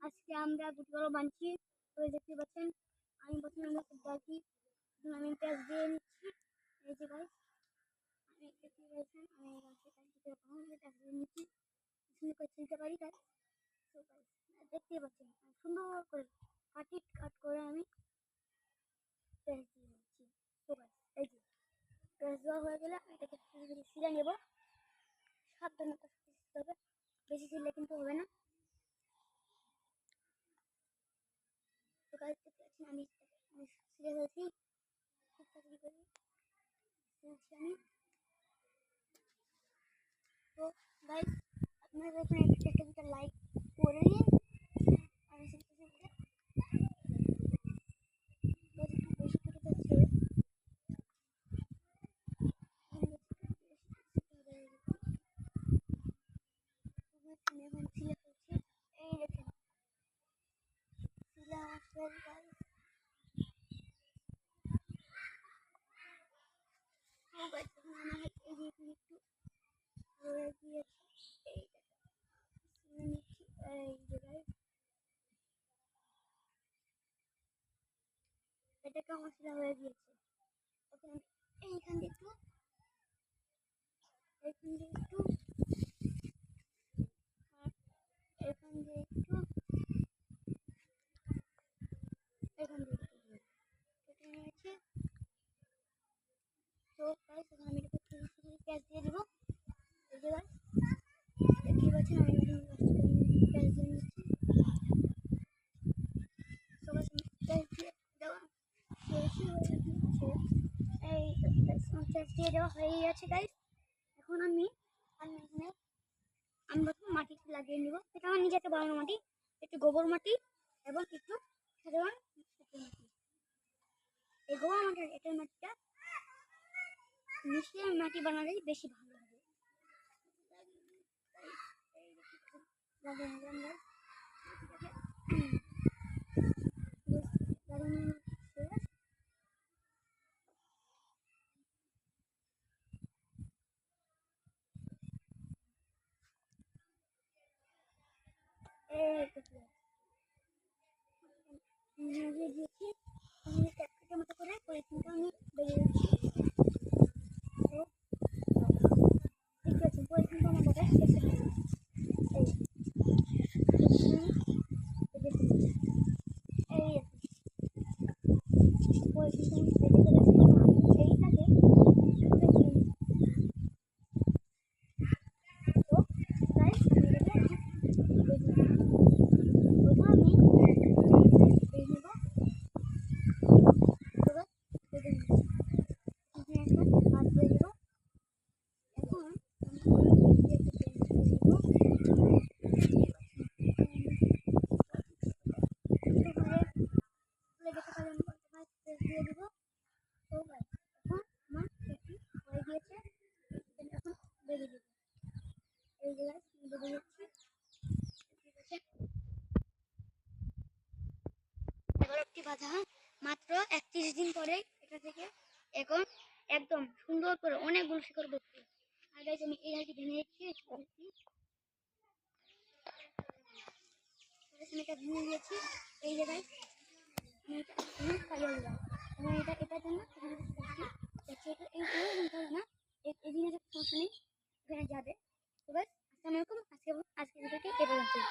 আজকে আমরা গুটিগুলো বানছি। ওই দেখতে পাচ্ছেন আমি প্রথমে দেখি আমি প্যাঁচ দিয়ে নিচ্ছি। এই যে গাইস আমি দেখতে পাচ্ছেন আমি প্যাঁচ দিয়ে নিচ্ছি, সুন্দর করে ছিলতে পারি গাইস। তো গাইস দেখতে পাচ্ছেন সুন্দর করে কাট করে আমি প্যাঁচ দিয়ে নিচ্ছি। তো গাইস এই যে প্যাঁচ দেওয়া হয়ে গেলে এটাকে সিলে নেব। সাবধানতা শিখতে হবে, বেশি ছিলে কিন্তু হবে না। তো গাইস দেখতে পাচ্ছেন আমি সিলে ফেলছি, ঠিকঠাক করে সিলছি আমি। তো গাইস আপনারা এখানে একটা লাইক করে নিন। আমি শিখতে বেশি করে যাচ্ছে আমি এখন সিলে ফেলছি। এই দেখেন সিলা আসলে গাইস। তো গাইস এখন আমার এই যে একটু রয়ে গিয়েছে, এই দেখেন সিলে নিচ্ছি। এই যে গাইস এটাকে আমার সিলা হয়ে গিয়েছে। এখন এইখান দিয়ে একটু এখান দিয়ে একটু আর এখান দিয়ে একটু এখান দিয়ে একটু কেটে নিয়েছি। তো গাইস এখন আমি এটাকে প্যাঁচ দিয়ে দিব। এই যে গাইস দেখতে পাচ্ছেন আমি প্যাঁচ দিয়ে নিচ্ছি। তো গাইস প্যাঁচ দিয়ে দেওয়া এই প্যাঁচ দিয়ে দেওয়া হয়ে গেছে গাইস। এখন আমি এখানে আমি প্রথমে মাটিতে লাগিয়ে নিব। এটা আমার নিজেকে বানানো মাটি, একটু গোবর মাটি এবং একটু সাধারণ মাটি। এই গোবর মাটি আর এঁটেল মাটিটা মিশিয়ে মাটি বানালেই বেশি ভালো হবে। দিয়েছি আমি ক্যাপকাটের মতো করে পলিথিনটা আমি বেরিয়ে দিচ্ছি। তো দেখতে পাচ্ছেন পলিথিনটা আমার দাদা কেটে ফেলেছে। এই পলিথিনটা আমি কেটে ফেলেছি। এইটাকে তো গাইস আমি এটাকে প্রথমে আমি এই নেব। বাদ দিয়ে দেবো। এখন দিয়ে দিব। তো এখন আমার হয়ে গিয়েছে, এখন বেরিয়ে দেবো। এই জায়গায় বেরিয়ে যাচ্ছি। এবার একটি বাঁধা মাত্র 31 দিন পরে এটা থেকে এখন একদম সুন্দর করে অনেকগুলো শিকড় বেরোচ্ছে। আর গাইস আমি এই হাঁটি ভেঙে দিচ্ছি। এটা ভেঙে দিয়েছি। এই জায়গায় আমি এটা কাজে দিলাম এবং এটার জন্য না এই জিনিসের সমস্যা নেই, এখানে যাবে। তো গাইস আসসালামু আলাইকুম। আজকে ভিডিওটি এ পর্যন্তই।